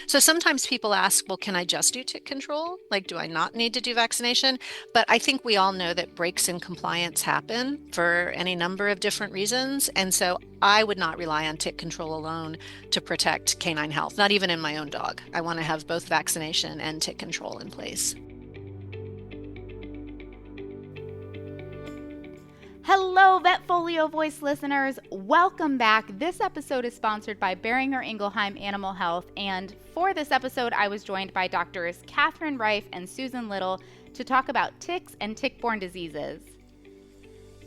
So sometimes people ask, well, can I just do tick control? Like, do I not need to do vaccination? But I think we all know that breaks in compliance happen for any number of different reasons. And so I would not rely on tick control alone to protect canine health, not even in my own dog. I want to have both vaccination and tick control in place. Hello, Vetfolio Voice listeners. Welcome back. This episode is sponsored by Boehringer Ingelheim Animal Health. And for this episode, I was joined by Doctors Catherine Reif and Susan Little to talk about ticks and tick-borne diseases.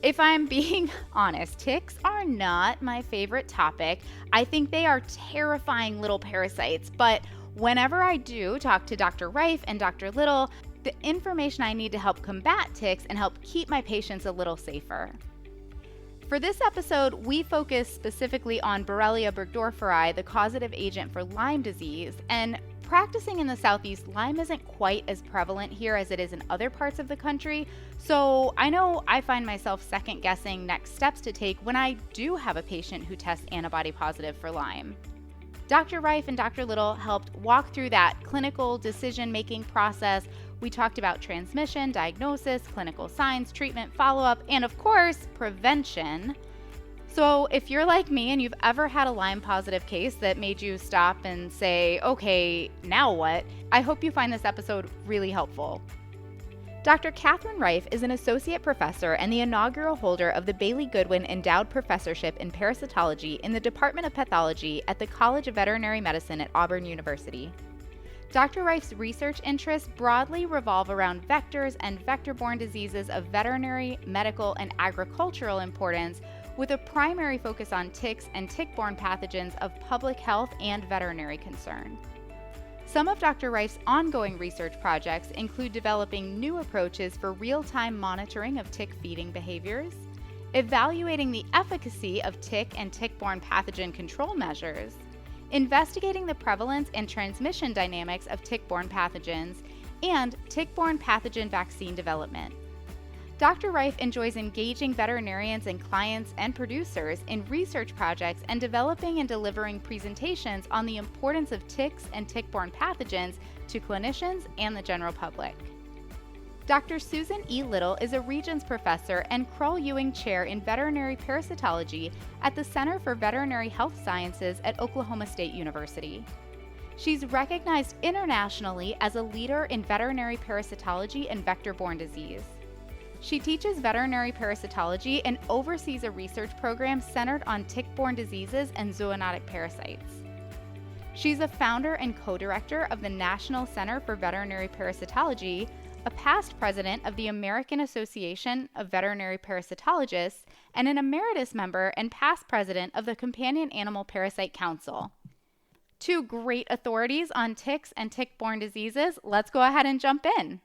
If I'm being honest, ticks are not my favorite topic. I think they are terrifying little parasites. But whenever I do talk to Dr. Reif and Dr. Little, the information I need to help combat ticks and help keep my patients a little safer. For this episode, we focus specifically on Borrelia burgdorferi, the causative agent for Lyme disease. And practicing in the Southeast, Lyme isn't quite as prevalent here as it is in other parts of the country. So I know I find myself second guessing next steps to take when I do have a patient who tests antibody positive for Lyme. Dr. Reif and Dr. Little helped walk through that clinical decision-making process. We talked about transmission, diagnosis, clinical signs, treatment, follow-up, and of course, prevention. So if you're like me and you've ever had a Lyme positive case that made you stop and say, okay, now what? I hope you find this episode really helpful. Dr. Catherine Reif is an associate professor and the inaugural holder of the Bailey Goodwin Endowed Professorship in Parasitology in the Department of Pathology at the College of Veterinary Medicine at Auburn University. Dr. Reif's research interests broadly revolve around vectors and vector-borne diseases of veterinary, medical, and agricultural importance, with a primary focus on ticks and tick-borne pathogens of public health and veterinary concern. Some of Dr. Reif's ongoing research projects include developing new approaches for real-time monitoring of tick feeding behaviors, evaluating the efficacy of tick and tick-borne pathogen control measures, investigating the prevalence and transmission dynamics of tick-borne pathogens, and tick-borne pathogen vaccine development. Dr. Reif enjoys engaging veterinarians and clients and producers in research projects and developing and delivering presentations on the importance of ticks and tick-borne pathogens to clinicians and the general public. Dr. Susan E. Little is a Regents Professor and Kroll Ewing Chair in Veterinary Parasitology at the Center for Veterinary Health Sciences at Oklahoma State University. She's recognized internationally as a leader in veterinary parasitology and vector-borne disease. She teaches veterinary parasitology and oversees a research program centered on tick-borne diseases and zoonotic parasites. She's a founder and co-director of the National Center for Veterinary Parasitology, a past president of the American Association of Veterinary Parasitologists, and an emeritus member and past president of the Companion Animal Parasite Council. Two great authorities on ticks and tick-borne diseases. Let's go ahead and jump in.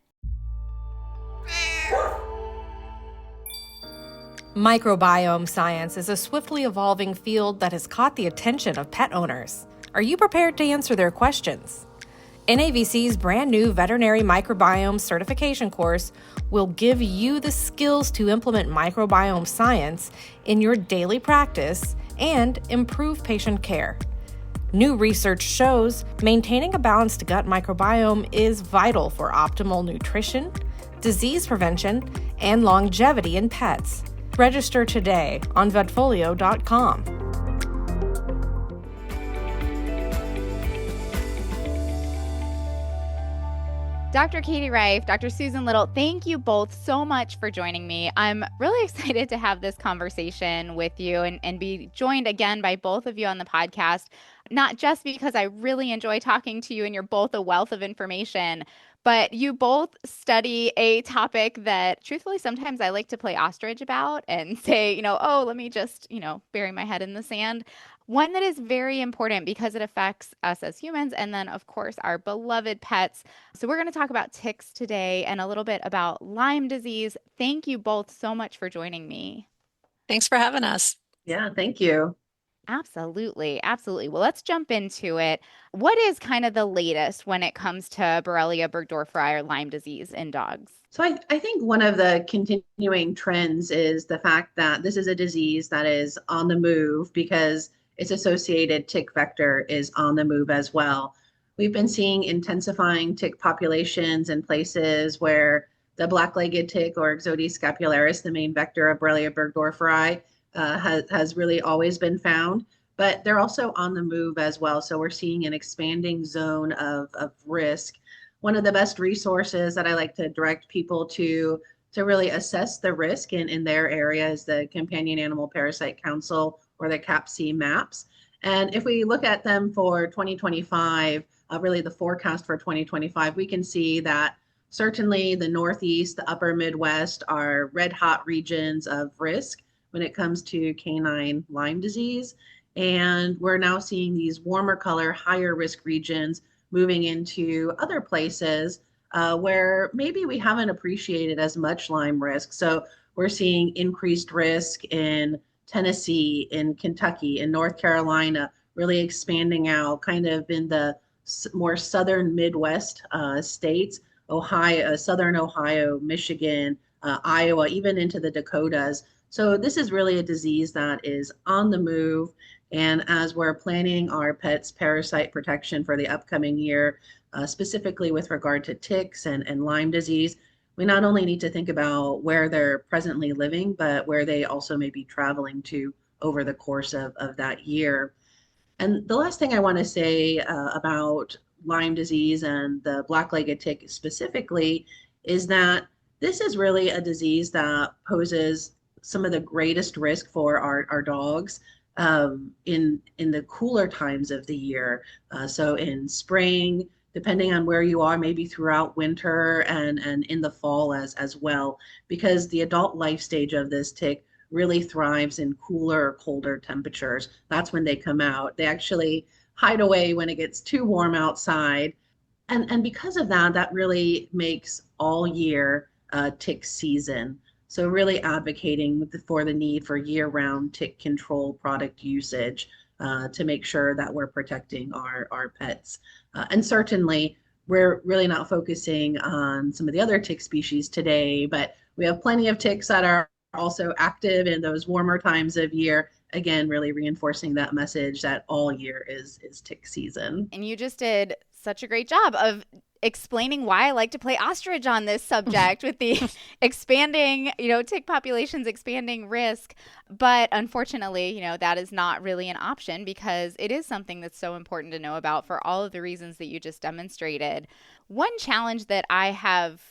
Microbiome science is a swiftly evolving field that has caught the attention of pet owners. Are you prepared to answer their questions? NAVC's brand new veterinary microbiome certification course will give you the skills to implement microbiome science in your daily practice and improve patient care. New research shows maintaining a balanced gut microbiome is vital for optimal nutrition, disease prevention, and longevity in pets. Register today on vetfolio.com. Dr. Katie Reif, Dr. Susan Little, thank you both so much for joining me. I'm really excited to have this conversation with you and be joined again by both of you on the podcast, not just because I really enjoy talking to you and you're both a wealth of information, but you both study a topic that truthfully sometimes I like to play ostrich about and say, oh, let me just, bury my head in the sand. One that is very important because it affects us as humans and then, of course, our beloved pets. So we're going to talk about ticks today and a little bit about Lyme disease. Thank you both so much for joining me. Thanks for having us. Yeah, thank you. Absolutely. Absolutely. Well, let's jump into it. What is kind of the latest when it comes to Borrelia burgdorferi or Lyme disease in dogs? So I think one of the continuing trends is the fact that this is a disease that is on the move because its associated tick vector is on the move as well. We've been seeing intensifying tick populations in places where the black-legged tick or Ixodes scapularis, the main vector of Borrelia burgdorferi, has really always been found. But they're also on the move as well. So we're seeing an expanding zone of risk. One of the best resources that I like to direct people to really assess the risk in their area is the Companion Animal Parasite Council or the CAPC maps. And if we look at them for 2025, really the forecast for 2025, we can see that certainly the Northeast, the upper Midwest are red hot regions of risk when it comes to canine Lyme disease. And we're now seeing these warmer color, higher risk regions moving into other places where maybe we haven't appreciated as much Lyme risk. So we're seeing increased risk in Tennessee, in Kentucky, in North Carolina, really expanding out kind of in the more southern Midwest states, Ohio, southern Ohio, Michigan, Iowa, even into the Dakotas. So this is really a disease that is on the move. And as we're planning our pets' parasite protection for the upcoming year, specifically with regard to ticks and Lyme disease, we not only need to think about where they're presently living, but where they also may be traveling to over the course of that year. And the last thing I want to say about Lyme disease and the black-legged tick specifically is that this is really a disease that poses some of the greatest risk for our dogs in the cooler times of the year. So in spring, depending on where you are, maybe throughout winter and in the fall as well, because the adult life stage of this tick really thrives in cooler or colder temperatures. That's when they come out. They actually hide away when it gets too warm outside. And because of that, that really makes all year tick season. So really advocating for the need for year-round tick control product usage to make sure that we're protecting our pets. And certainly, we're really not focusing on some of the other tick species today, but we have plenty of ticks that are also active in those warmer times of year. Again, really reinforcing that message that all year is tick season. And you just did such a great job of explaining why I like to play ostrich on this subject with the expanding, tick populations, expanding risk. But unfortunately, that is not really an option because it is something that's so important to know about for all of the reasons that you just demonstrated. One challenge that I have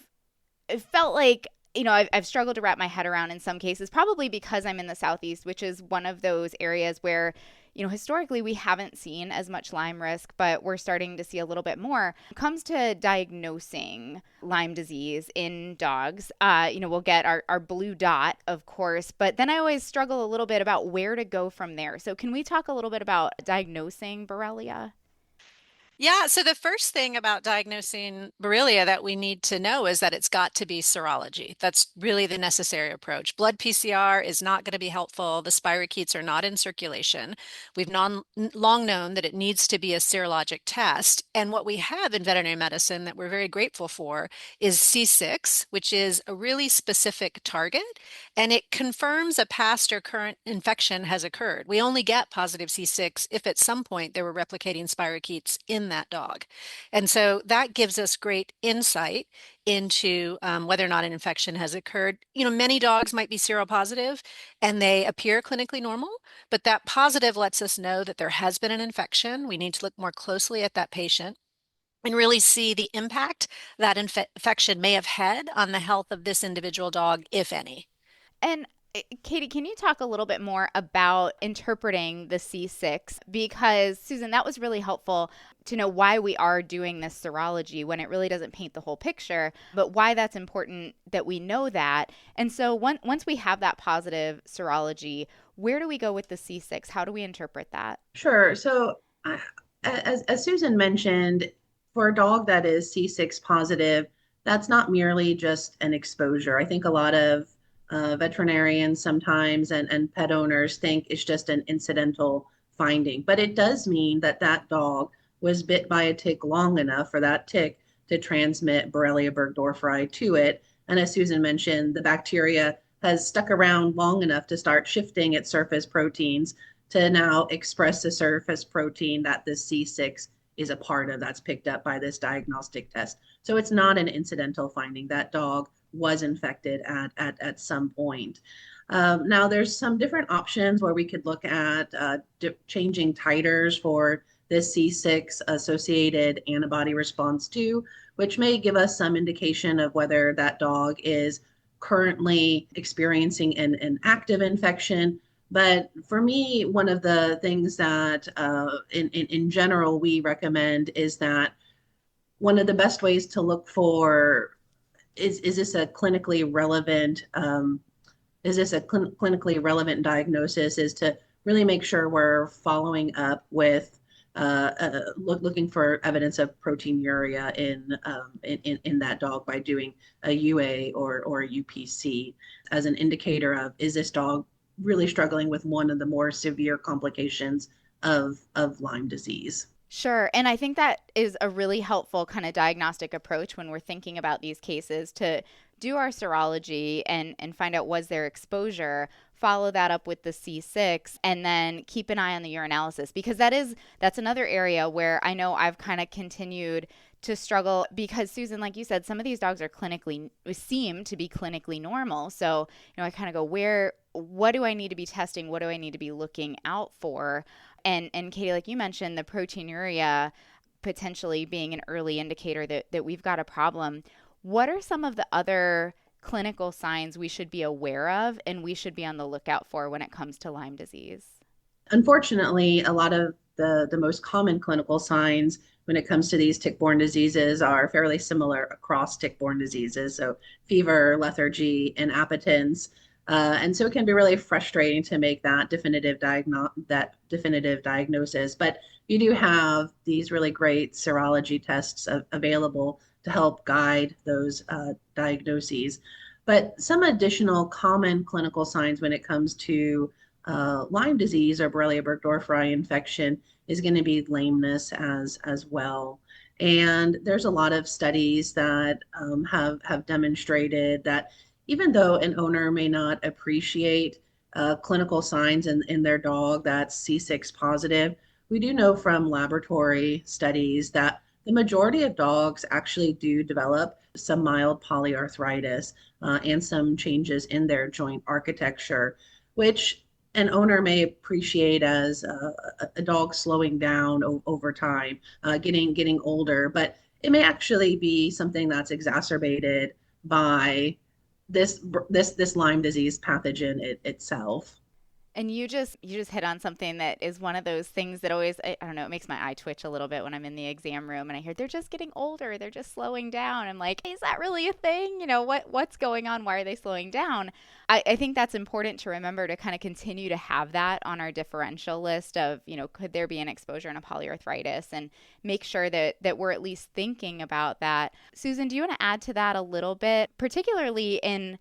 felt like I've struggled to wrap my head around in some cases, probably because I'm in the Southeast, which is one of those areas where, historically we haven't seen as much Lyme risk, but we're starting to see a little bit more. When it comes to diagnosing Lyme disease in dogs, we'll get our blue dot, of course, but then I always struggle a little bit about where to go from there. So can we talk a little bit about diagnosing Borrelia? Yeah, so the first thing about diagnosing Borrelia that we need to know is that it's got to be serology. That's really the necessary approach. Blood PCR is not going to be helpful. The spirochetes are not in circulation. We've long known that it needs to be a serologic test. And what we have in veterinary medicine that we're very grateful for is C6, which is a really specific target, and it confirms a past or current infection has occurred. We only get positive C6 if at some point there were replicating spirochetes in that dog. And so that gives us great insight into whether or not an infection has occurred. Many dogs might be seropositive and they appear clinically normal, but that positive lets us know that there has been an infection. We need to look more closely at that patient and really see the impact that infection may have had on the health of this individual dog, if any. And Katie, can you talk a little bit more about interpreting the C6? Because, Susan, that was really helpful to know why we are doing this serology when it really doesn't paint the whole picture, but why that's important that we know that. And so once we have that positive serology, where do we go with the C6? How do we interpret that? Sure. So, as Susan mentioned, for a dog that is C6 positive, that's not merely just an exposure. I think a lot of veterinarians sometimes and pet owners think it's just an incidental finding, but it does mean that that dog was bit by a tick long enough for that tick to transmit Borrelia burgdorferi to it. And as Susan mentioned, the bacteria has stuck around long enough to start shifting its surface proteins to now express the surface protein that the C6 is a part of that's picked up by this diagnostic test. So it's not an incidental finding. That dog was infected at some point. Now, there's some different options where we could look at changing titers for this C6 associated antibody response too, which may give us some indication of whether that dog is currently experiencing an active infection. But for me, one of the things that in general we recommend is that one of the best ways to look for is this a clinically relevant clinically relevant diagnosis is to really make sure we're following up with looking for evidence of proteinuria in that dog by doing a UA or a UPC as an indicator of is this dog really struggling with one of the more severe complications of Lyme disease. Sure. And I think that is a really helpful kind of diagnostic approach when we're thinking about these cases to do our serology and find out was there exposure, follow that up with the C6, and then keep an eye on the urinalysis because that's another area where I know I've kind of continued to struggle because Susan, like you said, some of these dogs are seem to be clinically normal. So, I kind of go, what do I need to be testing? What do I need to be looking out for? And Katie, like you mentioned, the proteinuria potentially being an early indicator that we've got a problem. What are some of the other clinical signs we should be aware of and we should be on the lookout for when it comes to Lyme disease? Unfortunately, a lot of the most common clinical signs when it comes to these tick-borne diseases are fairly similar across tick-borne diseases. So fever, lethargy, and appetence. And so it can be really frustrating to make that definitive diagnosis. But you do have these really great serology tests available to help guide those diagnoses. But some additional common clinical signs when it comes to Lyme disease or Borrelia burgdorferi infection is going to be lameness as well. And there's a lot of studies that have demonstrated that even though an owner may not appreciate clinical signs in their dog that's C6 positive, we do know from laboratory studies that the majority of dogs actually do develop some mild polyarthritis and some changes in their joint architecture, which an owner may appreciate as a dog slowing down over time, getting older, but it may actually be something that's exacerbated by this Lyme disease pathogen itself. And you just hit on something that is one of those things that always I don't know, it makes my eye twitch a little bit when I'm in the exam room and I hear they're just getting older, they're just slowing down. I'm like, is that really a thing? What's going on? Why are they slowing down? I think that's important to remember to kind of continue to have that on our differential list of, could there be an exposure in a polyarthritis and make sure that we're at least thinking about that. Susan, do you want to add to that a little bit, particularly in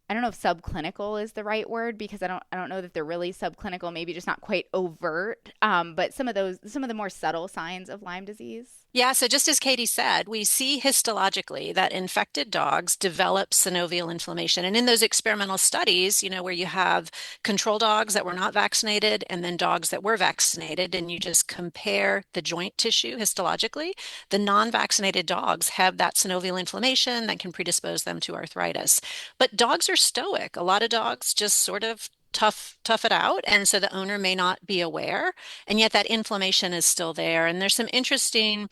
I don't know if subclinical is the right word because I don't know that they're really subclinical, maybe just not quite overt, but some of the more subtle signs of Lyme disease. Yeah, so just as Katie said, we see histologically that infected dogs develop synovial inflammation. And in those experimental studies, where you have control dogs that were not vaccinated and then dogs that were vaccinated, and you just compare the joint tissue histologically, the non-vaccinated dogs have that synovial inflammation that can predispose them to arthritis. But dogs are stoic. A lot of dogs just sort of tough it out, and so the owner may not be aware, and yet that inflammation is still there. And there's some interesting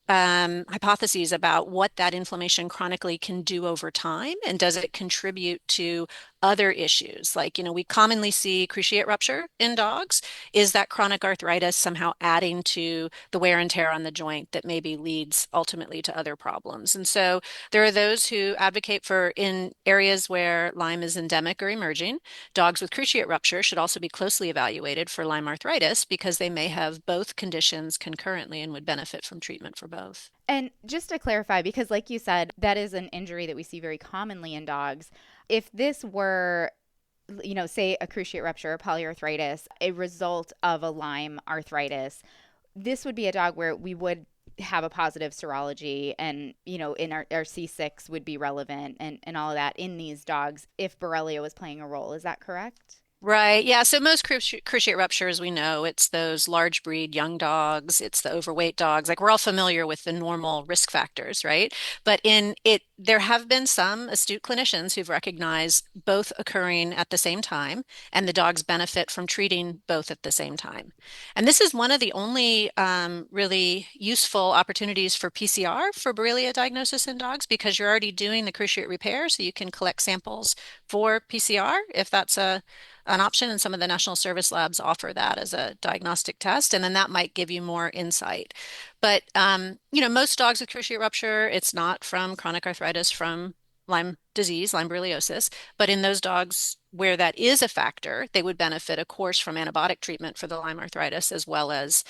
hypotheses about what that inflammation chronically can do over time, and does it contribute to other issues like, we commonly see cruciate rupture in dogs. Is that chronic arthritis somehow adding to the wear and tear on the joint that maybe leads ultimately to other problems? And so there are those who advocate for, in areas where Lyme is endemic or emerging, dogs with cruciate rupture should also be closely evaluated for Lyme arthritis because they may have both conditions concurrently and would benefit from treatment for both. And just to clarify, because like you said, that is an injury that we see very commonly in dogs. If this were, say a cruciate rupture or polyarthritis, a result of a Lyme arthritis, this would be a dog where we would have a positive serology and, in our C6 would be relevant and all of that in these dogs if Borrelia was playing a role. Is that correct? Right. Yeah. So most cruciate ruptures, we know it's those large breed young dogs, it's the overweight dogs. Like we're all familiar with the normal risk factors, right? But in it, there have been some astute clinicians who've recognized both occurring at the same time, and the dogs benefit from treating both at the same time. And this is one of the only really useful opportunities for PCR for Borrelia diagnosis in dogs because you're already doing the cruciate repair, so you can collect samples for PCR if that's an option, and some of the national service labs offer that as a diagnostic test, and then that might give you more insight. But most dogs with cruciate rupture, it's not from chronic arthritis from Lyme disease, Lyme borreliosis, but in those dogs where that is a factor, they would benefit, of course, from antibiotic treatment for the Lyme arthritis as well as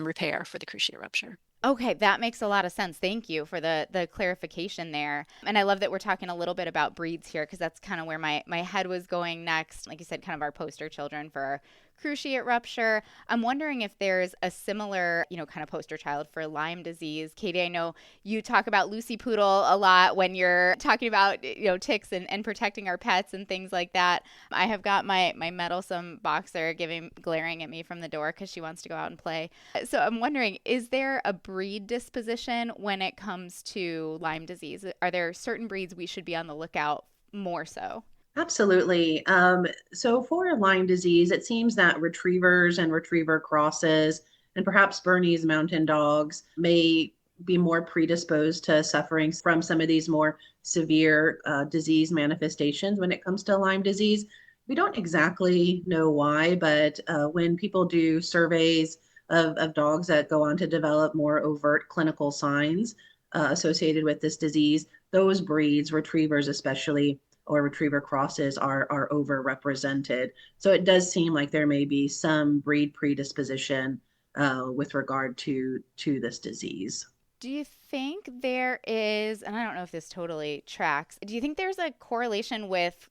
repair for the cruciate rupture. Okay, that makes a lot of sense. Thank you for the clarification there. And I love that we're talking a little bit about breeds here because that's kind of where my head was going next. Like you said, kind of our poster children for cruciate rupture. I'm wondering if there's a similar, kind of poster child for Lyme disease. Katie, I know you talk about Lucy Poodle a lot when you're talking about, ticks and protecting our pets and things like that. I have got my meddlesome boxer glaring at me from the door because she wants to go out and play. So I'm wondering, is there a breed disposition when it comes to Lyme disease? Are there certain breeds we should be on the lookout more so? Absolutely. So for Lyme disease, it seems that retrievers and retriever crosses, and perhaps Bernese Mountain Dogs, may be more predisposed to suffering from some of these more severe disease manifestations when it comes to Lyme disease. We don't exactly know why, but when people do surveys of dogs that go on to develop more overt clinical signs associated with this disease, those breeds, retrievers especially, or retriever crosses are overrepresented. So it does seem like there may be some breed predisposition with regard to this disease. Do you think there is, and I don't know if this totally tracks, do you think there's a correlation with,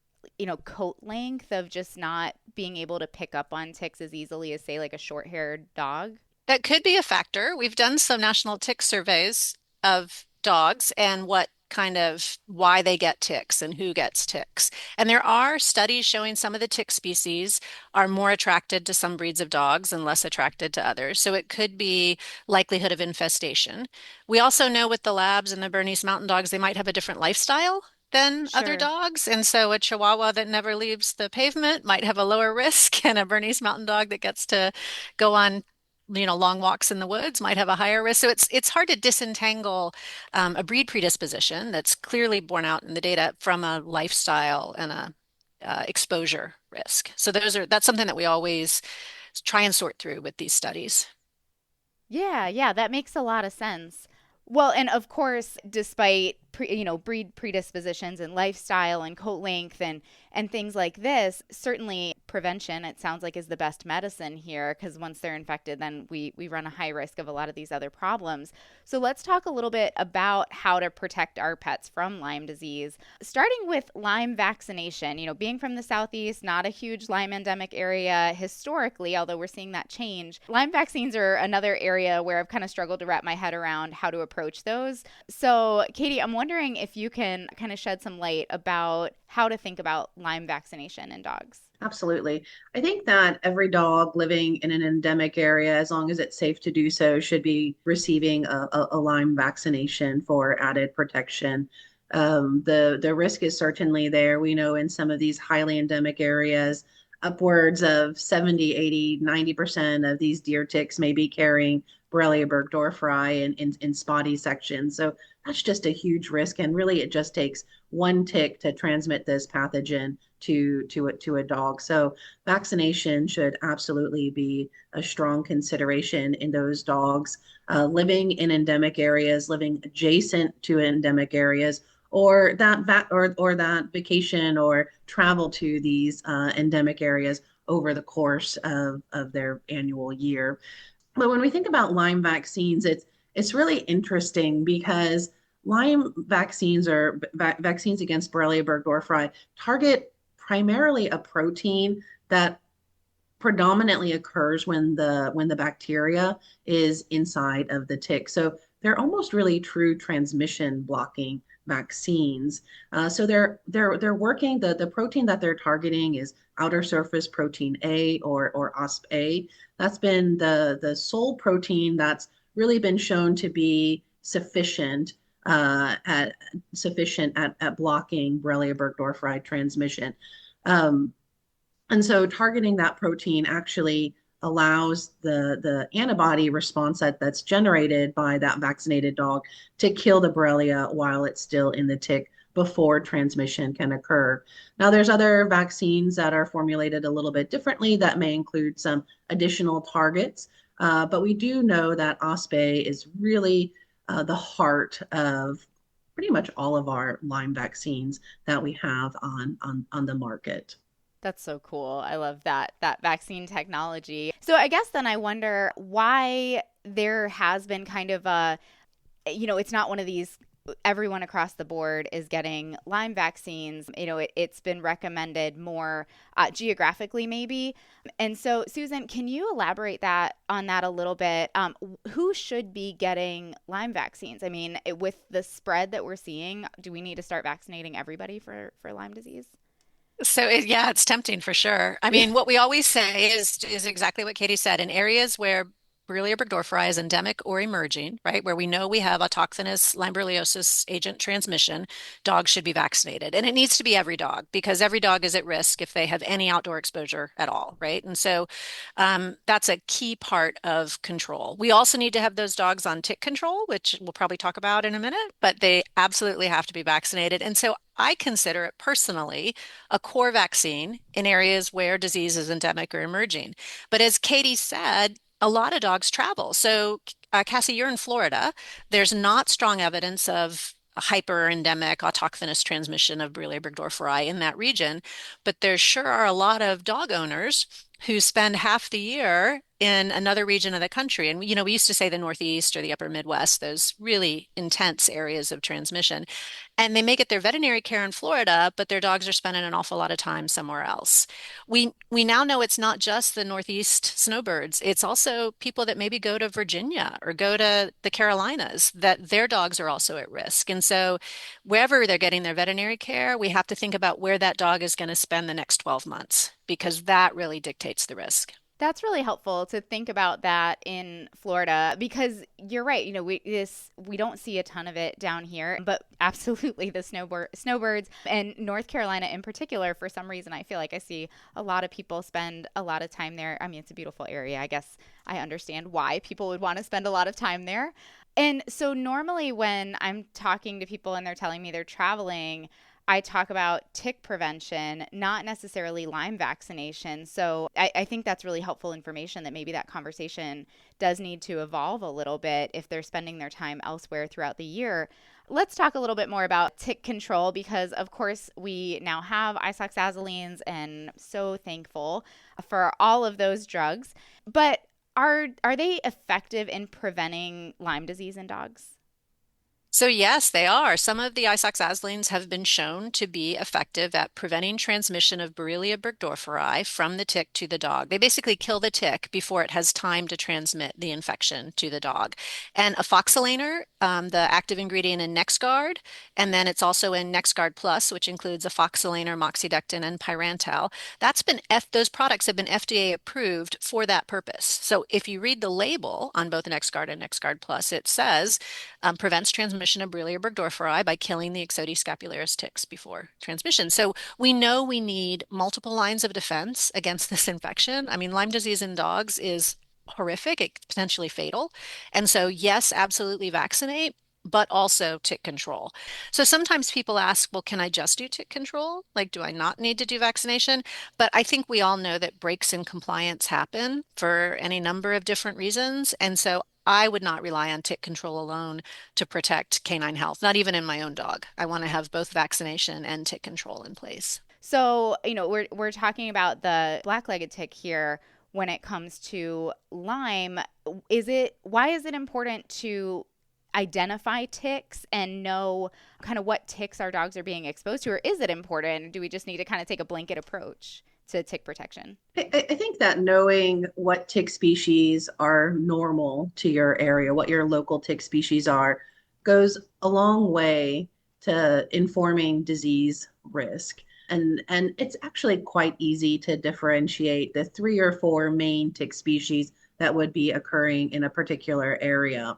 coat length of just not being able to pick up on ticks as easily as, say, like a short haired dog? That could be a factor. We've done some national tick surveys of dogs and what kind of why they get ticks and who gets ticks. And there are studies showing some of the tick species are more attracted to some breeds of dogs and less attracted to others. So it could be likelihood of infestation. We also know with the labs and the Bernese Mountain Dogs, they might have a different lifestyle than other Sure. dogs. And so a Chihuahua that never leaves the pavement might have a lower risk, and a Bernese Mountain Dog that gets to go on long walks in the woods might have a higher risk. So it's hard to disentangle a breed predisposition that's clearly borne out in the data from a lifestyle and a exposure risk. So that's something that we always try and sort through with these studies. Yeah, yeah, that makes a lot of sense. Well, and of course, despite breed predispositions and lifestyle and coat length and things like this, certainly prevention, it sounds like, is the best medicine here because once they're infected, then we run a high risk of a lot of these other problems. So let's talk a little bit about how to protect our pets from Lyme disease, starting with Lyme vaccination. Being from the Southeast, not a huge Lyme endemic area historically, although we're seeing that change. Lyme vaccines are another area where I've kind of struggled to wrap my head around how to approach those. So, Katie, I'm wondering if you can kind of shed some light about how to think about Lyme vaccination in dogs. Absolutely. I think that every dog living in an endemic area, as long as it's safe to do so, should be receiving a Lyme vaccination for added protection. The risk is certainly there. We know in some of these highly endemic areas, upwards of 70, 80, 90% of these deer ticks may be carrying Borrelia burgdorferi in spotty sections. So that's just a huge risk. And really, it just takes one tick to transmit this pathogen to a dog. So vaccination should absolutely be a strong consideration in those dogs living in endemic areas, living adjacent to endemic areas, or or that vacation or travel to these endemic areas over the course of their annual year. But when we think about Lyme vaccines, it's really interesting because Lyme vaccines or vaccines against Borrelia burgdorferi target primarily a protein that predominantly occurs when the bacteria is inside of the tick. So they're almost really true transmission blocking vaccines. So they're working the protein that they're targeting is outer surface protein A or OSP-A. That's been the sole protein that's really been shown to be at at blocking Borrelia burgdorferi transmission. Um, and so targeting that protein actually allows the antibody response that's generated by that vaccinated dog to kill the Borrelia while it's still in the tick before transmission can occur. Now, there's other vaccines that are formulated a little bit differently that may include some additional targets, but we do know that OSPE is really the heart of pretty much all of our Lyme vaccines that we have on the market. That's so cool. I love that vaccine technology. So I guess then I wonder why there has been kind of a, it's not one of these everyone across the board is getting Lyme vaccines. It's been recommended more geographically, maybe. And so, Susan, can you elaborate on that a little bit? Who should be getting Lyme vaccines? I mean, with the spread that we're seeing, do we need to start vaccinating everybody for Lyme disease? Yeah, it's tempting for sure. I Yeah. mean, what we always say is exactly what Katie said. In areas where Borrelia burgdorferi is endemic or emerging, right, where we know we have autochthonous Lyme borreliosis agent transmission, dogs should be vaccinated. And it needs to be every dog because every dog is at risk if they have any outdoor exposure at all, right? And so that's a key part of control. We also need to have those dogs on tick control, which we'll probably talk about in a minute, but they absolutely have to be vaccinated. And so I consider it personally a core vaccine in areas where disease is endemic or emerging. But as Katie said, a lot of dogs travel. So, Cassie, you're in Florida. There's not strong evidence of a hyper-endemic autochthonous transmission of Borrelia burgdorferi in that region, but there sure are a lot of dog owners who spend half the year in another region of the country. And, we used to say the Northeast or the upper Midwest, those really intense areas of transmission. And they may get their veterinary care in Florida, but their dogs are spending an awful lot of time somewhere else. We now know it's not just the Northeast snowbirds. It's also people that maybe go to Virginia or go to the Carolinas that their dogs are also at risk. And so wherever they're getting their veterinary care, we have to think about where that dog is going to spend the next 12 months because that really dictates the risk. That's really helpful to think about that in Florida because you're right. We don't see a ton of it down here, but absolutely the snowbirds and North Carolina in particular. For some reason, I feel like I see a lot of people spend a lot of time there. I mean, it's a beautiful area. I guess I understand why people would want to spend a lot of time there. And so normally when I'm talking to people and they're telling me they're traveling, I talk about tick prevention, not necessarily Lyme vaccination. So I think that's really helpful information that maybe that conversation does need to evolve a little bit if they're spending their time elsewhere throughout the year. Let's talk a little bit more about tick control because, of course, we now have isoxazolines and so thankful for all of those drugs. But are they effective in preventing Lyme disease in dogs? So yes, they are. Some of the isoxazolines have been shown to be effective at preventing transmission of Borrelia burgdorferi from the tick to the dog. They basically kill the tick before it has time to transmit the infection to the dog. And afoxolaner, the active ingredient in NexGard, and then it's also in NexGard Plus, which includes afoxolaner, moxidectin, and pyrantel. Those products have been FDA approved for that purpose. So if you read the label on both NexGard and NexGard Plus, it says prevents transmission of Borrelia burgdorferi by killing the Ixodes scapularis ticks before transmission. So we know we need multiple lines of defense against this infection. I mean, Lyme disease in dogs is horrific, it's potentially fatal. And so, yes, absolutely vaccinate, but also tick control. So sometimes people ask, well, can I just do tick control? Like, do I not need to do vaccination? But I think we all know that breaks in compliance happen for any number of different reasons. And so I would not rely on tick control alone to protect canine health, not even in my own dog. I want to have both vaccination and tick control in place. So, we're talking about the black-legged tick here when it comes to Lyme. Why is it important to identify ticks and know kind of what ticks our dogs are being exposed to, or is it important? Do we just need to kind of take a blanket approach to tick protection? I think that knowing what tick species are normal to your area, what your local tick species are, goes a long way to informing disease risk. And it's actually quite easy to differentiate the 3 or 4 main tick species that would be occurring in a particular area.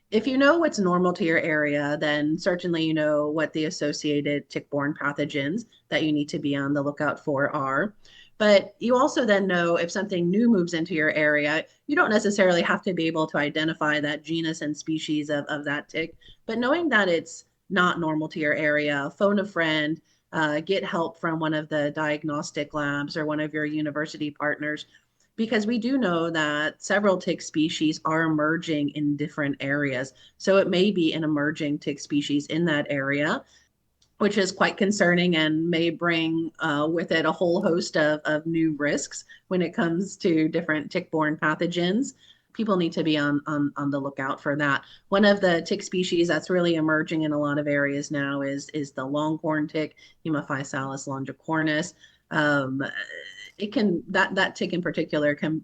If you know what's normal to your area, then certainly you know what the associated tick-borne pathogens that you need to be on the lookout for are. But you also then know if something new moves into your area, you don't necessarily have to be able to identify that genus and species of that tick, but knowing that it's not normal to your area, phone a friend, get help from one of the diagnostic labs or one of your university partners, because we do know that several tick species are emerging in different areas. So it may be an emerging tick species in that area, which is quite concerning and may bring with it a whole host of new risks when it comes to different tick-borne pathogens. People need to be on the lookout for that. One of the tick species that's really emerging in a lot of areas now is the longhorn tick, Hemophysalis longicornis. Um, it can that tick in particular can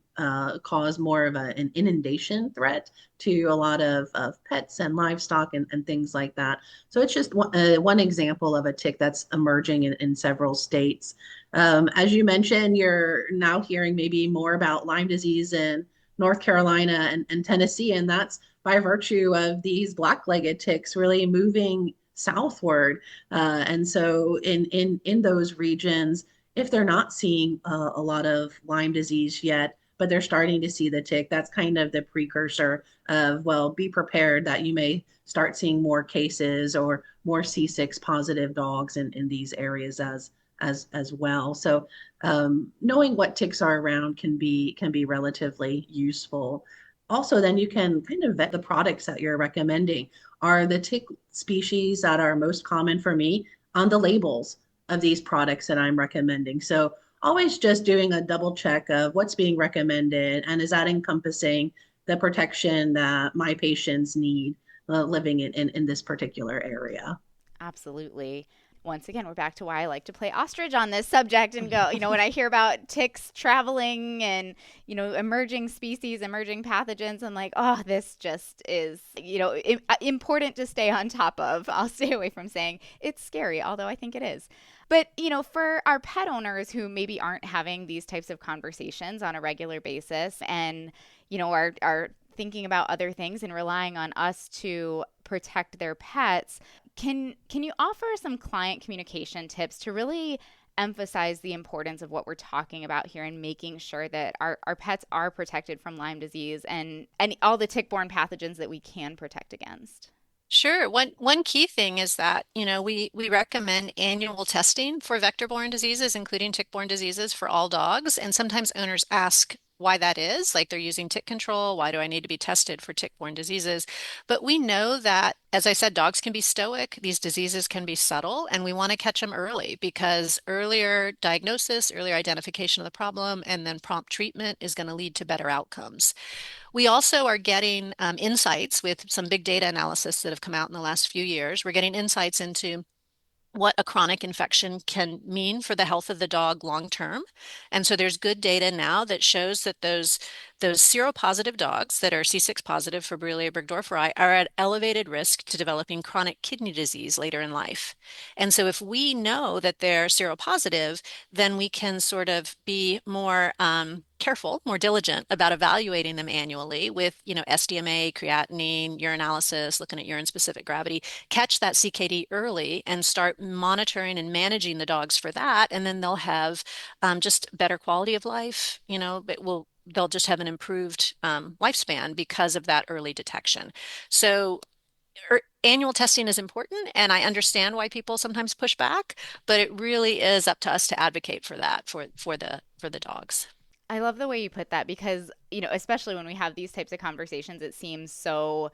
cause more of an inundation threat to a lot of pets and livestock and things like that. So it's just one example of a tick that's emerging in several states. As you mentioned, you're now hearing maybe more about Lyme disease in North Carolina and Tennessee, and that's by virtue of these black-legged ticks really moving southward. And so in those regions, if they're not seeing a lot of Lyme disease yet, but they're starting to see the tick, that's kind of the precursor of, well, be prepared that you may start seeing more cases or more C6 positive dogs in these areas as well. So knowing what ticks are around can be relatively useful. Also, then you can kind of vet the products that you're recommending. Are the tick species that are most common for me on the labels of these products that I'm recommending? So always just doing a double check of what's being recommended and is that encompassing the protection that my patients need living in this particular area. Absolutely. Once again, we're back to why I like to play ostrich on this subject and go, when I hear about ticks traveling and, emerging species, emerging pathogens, I'm like, oh, this just is, important to stay on top of. I'll stay away from saying it's scary, although I think it is. But, for our pet owners who maybe aren't having these types of conversations on a regular basis and, are thinking about other things and relying on us to protect their pets, can you offer some client communication tips to really emphasize the importance of what we're talking about here and making sure that our pets are protected from Lyme disease and all the tick-borne pathogens that we can protect against? Sure. One key thing is that, we recommend annual testing for vector-borne diseases, including tick-borne diseases for all dogs. And sometimes owners ask why that is, like they're using tick control. Why do I need to be tested for tick-borne diseases? But we know that, as I said, dogs can be stoic. These diseases can be subtle, and we want to catch them early because earlier diagnosis, earlier identification of the problem, and then prompt treatment is going to lead to better outcomes. We also are getting insights with some big data analysis that have come out in the last few years. We're getting insights into what a chronic infection can mean for the health of the dog long term. And so there's good data now that shows that those seropositive dogs that are C6 positive for Borrelia burgdorferi are at elevated risk to developing chronic kidney disease later in life. And so if we know that they're seropositive, then we can sort of be more careful, more diligent about evaluating them annually with, SDMA, creatinine, urinalysis, looking at urine specific gravity, catch that CKD early and start monitoring and managing the dogs for that. And then they'll have just better quality of life, they'll just have an improved lifespan because of that early detection. So annual testing is important, and I understand why people sometimes push back, but it really is up to us to advocate for that for the dogs. I love the way you put that because, especially when we have these types of conversations, it seems so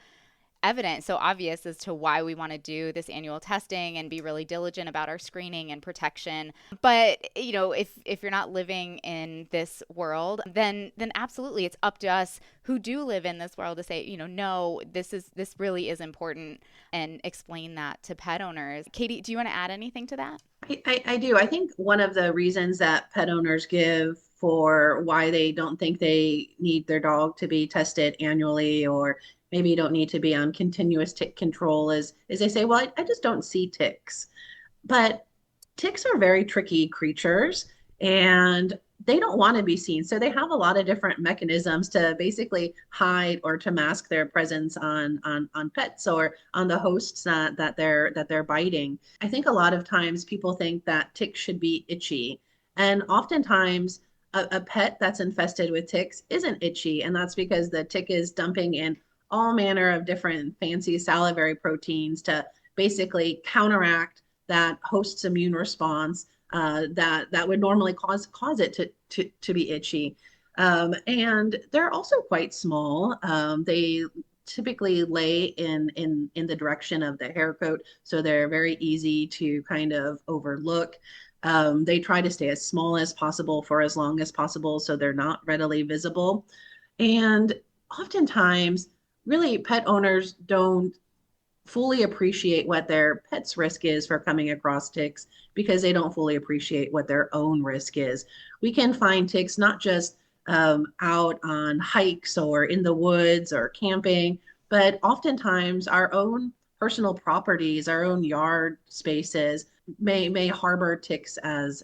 evident, so obvious as to why we want to do this annual testing and be really diligent about our screening and protection. But, if you're not living in this world, then absolutely it's up to us who do live in this world to say, no, this really is important and explain that to pet owners. Katie, do you want to add anything to that? I do. I think one of the reasons that pet owners give for why they don't think they need their dog to be tested annually or maybe don't need to be on continuous tick control is they say, well, I just don't see ticks. But ticks are very tricky creatures and they don't want to be seen. So they have a lot of different mechanisms to basically hide or to mask their presence on pets or on the hosts that they're biting. I think a lot of times people think that ticks should be itchy. And oftentimes a pet that's infested with ticks isn't itchy. And that's because the tick is dumping in all manner of different fancy salivary proteins to basically counteract that host's immune response that would normally cause it to be itchy. And they're also quite small. They typically lay in the direction of the hair coat, so they're very easy to kind of overlook. They try to stay as small as possible for as long as possible, so they're not readily visible. And oftentimes, really, pet owners don't fully appreciate what their pet's risk is for coming across ticks because they don't fully appreciate what their own risk is. We can find ticks not just out on hikes or in the woods or camping, but oftentimes our own personal properties, our own yard spaces may harbor ticks as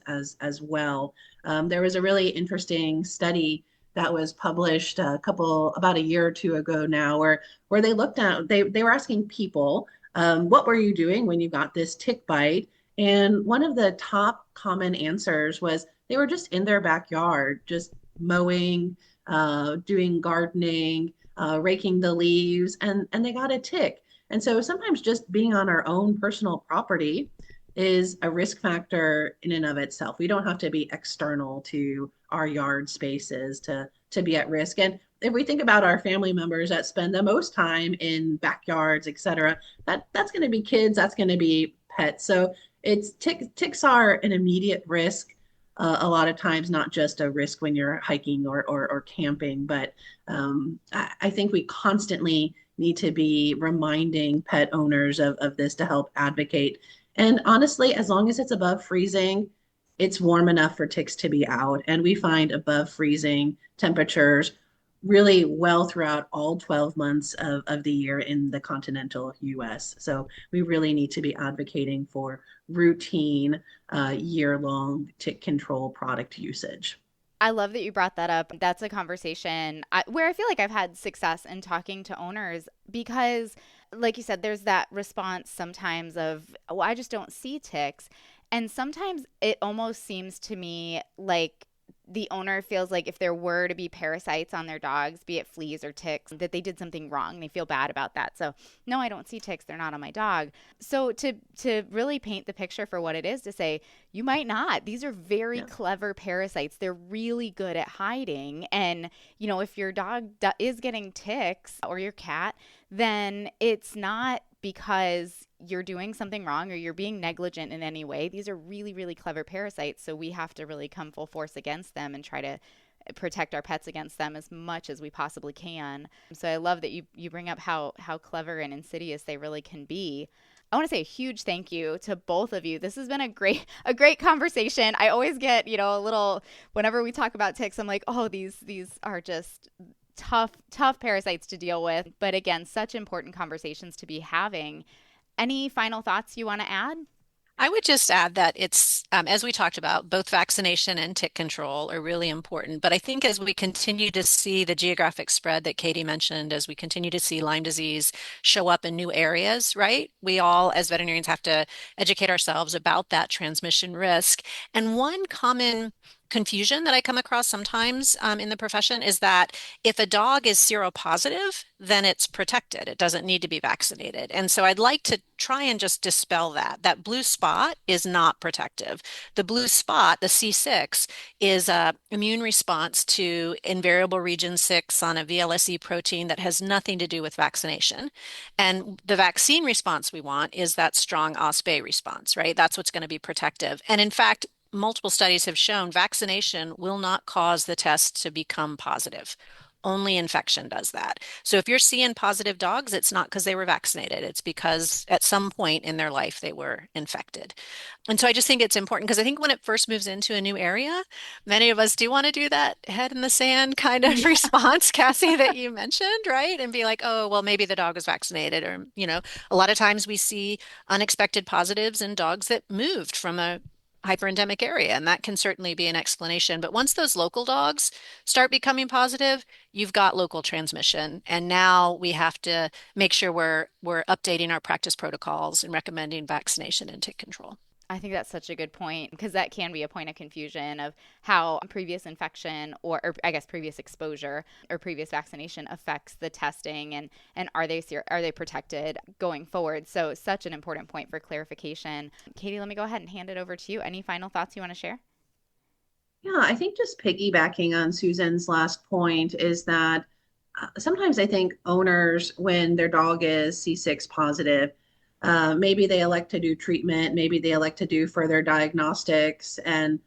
well. There was a really interesting study that was published about a year or two ago now, where they looked at they were asking people, what were you doing when you got this tick bite? And one of the top common answers was they were just in their backyard, just mowing, doing gardening, raking the leaves, and they got a tick. And so sometimes just being on our own personal property is a risk factor in and of itself. We don't have to be external to our yard spaces to be at risk. And if we think about our family members that spend the most time in backyards, et cetera, that's going to be kids, that's going to be pets. So ticks are an immediate risk. A lot of times, not just a risk when you're hiking or camping, but I think we constantly need to be reminding pet owners of this to help advocate. And honestly, as long as it's above freezing, it's warm enough for ticks to be out. And we find above freezing temperatures really well throughout all 12 months of the year in the continental US. So we really need to be advocating for routine, year-long tick control product usage. I love that you brought that up. That's a conversation where I feel like I've had success in talking to owners because, like you said, there's that response sometimes of, oh, I just don't see ticks. And sometimes it almost seems to me like the owner feels like if there were to be parasites on their dogs, be it fleas or ticks, that they did something wrong. They feel bad about that. So, no, I don't see ticks. They're not on my dog. So to really paint the picture for what it is, to say you might not. These are very Yeah. clever parasites. They're really good at hiding. And, if your dog is getting ticks or your cat, then it's not because you're doing something wrong or you're being negligent in any way. These are really, really clever parasites. So we have to really come full force against them and try to protect our pets against them as much as we possibly can. So I love that you bring up how clever and insidious they really can be. I want to say a huge thank you to both of you. This has been a great conversation. I always get, a little whenever we talk about ticks, I'm like, "Oh, these are just tough parasites to deal with." But again, such important conversations to be having. Any final thoughts you want to add? I would just add that it's, as we talked about, both vaccination and tick control are really important. But I think as we continue to see the geographic spread that Katie mentioned, as we continue to see Lyme disease show up in new areas, right? We all, as veterinarians, have to educate ourselves about that transmission risk. And one common confusion that I come across sometimes in the profession is that if a dog is seropositive, then it's protected. It doesn't need to be vaccinated. And so I'd like to try and just dispel that. That blue spot is not protective. The blue spot, the C6, is a immune response to invariable region 6 on a VLSE protein that has nothing to do with vaccination. And the vaccine response we want is that strong OSPE response, right? That's what's going to be protective. And in fact, multiple studies have shown vaccination will not cause the test to become positive. only infection does that. So if you're seeing positive dogs, it's not because they were vaccinated. It's because at some point in their life they were infected. And so I just think it's important because I think when it first moves into a new area, many of us do want to do that head in the sand kind of Yeah. response, Cassie, that you mentioned, right? And be like, oh, well, maybe the dog was vaccinated. Or, a lot of times we see unexpected positives in dogs that moved from a hyperendemic area, and that can certainly be an explanation. But once those local dogs start becoming positive, you've got local transmission. And now we have to make sure we're updating our practice protocols and recommending vaccination and tick control. I think that's such a good point because that can be a point of confusion of how previous infection or I guess previous exposure or previous vaccination affects the testing and are they protected going forward. So such an important point for clarification. Katie, let me go ahead and hand it over to you. Any final thoughts you want to share? Yeah, I think just piggybacking on Susan's last point is that sometimes I think owners, when their dog is C6 positive, maybe they elect to do treatment, maybe they elect to do further diagnostics and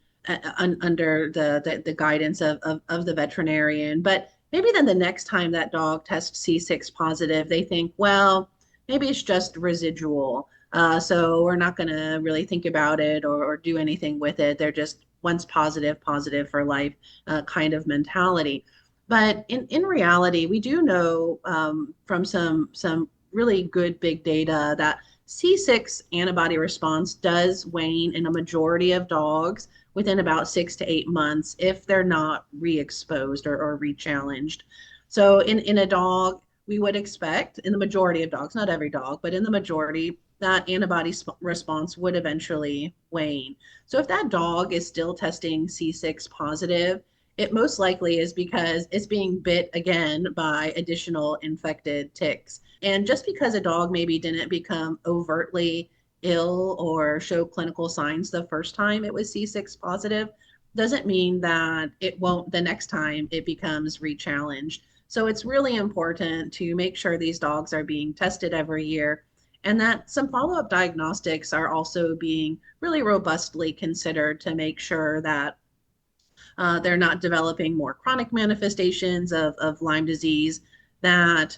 under the guidance of the veterinarian. But maybe then the next time that dog tests C6 positive, they think, well, maybe it's just residual. So we're not going to really think about it or do anything with it. They're just once positive, positive for life kind of mentality. But in reality, we do know from some really good big data that C6 antibody response does wane in a majority of dogs within about 6 to 8 months if they're not re-exposed or re-challenged. So in a dog, we would expect in the majority of dogs, not every dog, but in the majority, that antibody response would eventually wane. So if that dog is still testing C6 positive, it most likely is because it's being bit again by additional infected ticks. And just because a dog maybe didn't become overtly ill or show clinical signs the first time it was C6 positive, doesn't mean that it won't the next time it becomes re-challenged. So it's really important to make sure these dogs are being tested every year and that some follow-up diagnostics are also being really robustly considered to make sure that they're not developing more chronic manifestations of Lyme disease. That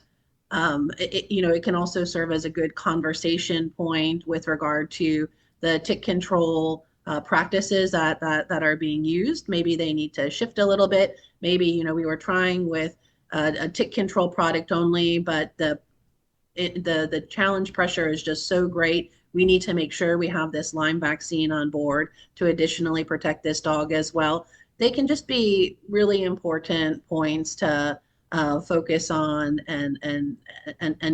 it can also serve as a good conversation point with regard to the tick control practices that are being used. Maybe they need to shift a little bit. Maybe we were trying with a tick control product only, but the challenge pressure is just so great. We need to make sure we have this Lyme vaccine on board to additionally protect this dog as well. They can just be really important points to focus on and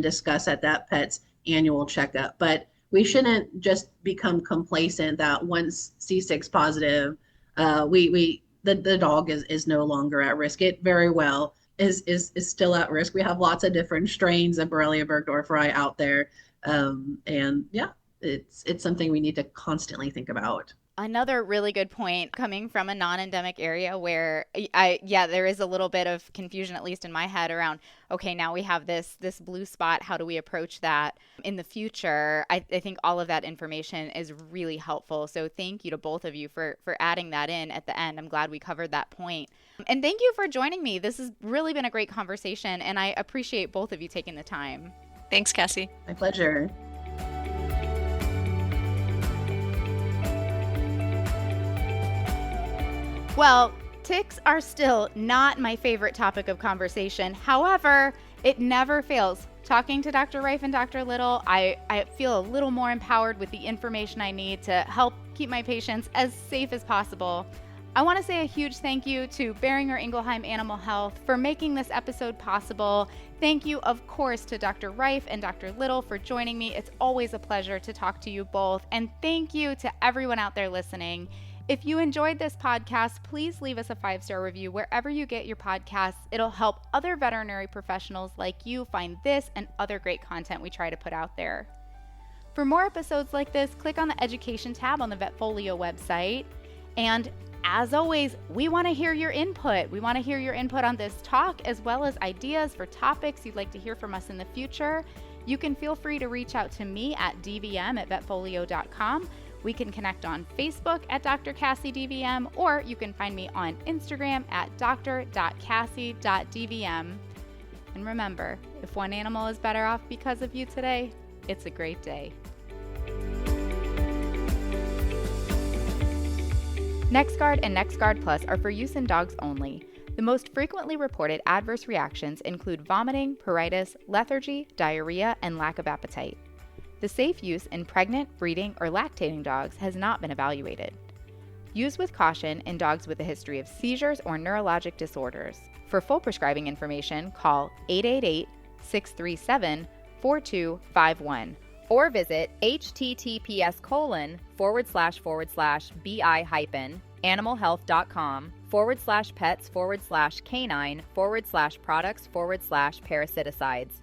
discuss at that pet's annual checkup. But we shouldn't just become complacent that once C6 positive, the dog is no longer at risk. It very well is still at risk. We have lots of different strains of Borrelia burgdorferi out there, and yeah, it's something we need to constantly think about. Another really good point coming from a non-endemic area where there is a little bit of confusion, at least in my head, around, okay, now we have this blue spot. How do we approach that in the future? I think all of that information is really helpful. So thank you to both of you for adding that in at the end. I'm glad we covered that point. And thank you for joining me. This has really been a great conversation, and I appreciate both of you taking the time. Thanks, Cassie. My pleasure. Well, ticks are still not my favorite topic of conversation. However, it never fails. Talking to Dr. Rife and Dr. Little, I feel a little more empowered with the information I need to help keep my patients as safe as possible. I want to say a huge thank you to Boehringer Ingelheim Animal Health for making this episode possible. Thank you, of course, to Dr. Rife and Dr. Little for joining me. It's always a pleasure to talk to you both. And thank you to everyone out there listening. If you enjoyed this podcast, please leave us a 5-star review wherever you get your podcasts. It'll help other veterinary professionals like you find this and other great content we try to put out there. For more episodes like this, click on the education tab on the Vetfolio website. And as always, we want to hear your input. We want to hear your input on this talk, as well as ideas for topics you'd like to hear from us in the future. You can feel free to reach out to me at dvm@vetfolio.com We can connect on Facebook at Dr. Cassie DVM, or you can find me on Instagram at dr.cassie.dvm. And remember, if one animal is better off because of you today, it's a great day. NexGard and NexGard Plus are for use in dogs only. The most frequently reported adverse reactions include vomiting, pruritus, lethargy, diarrhea, and lack of appetite. The safe use in pregnant, breeding, or lactating dogs has not been evaluated. Use with caution in dogs with a history of seizures or neurologic disorders. For full prescribing information, call 888-637-4251 or visit https://bi-animalhealth.com/pets/canine/products/parasiticides.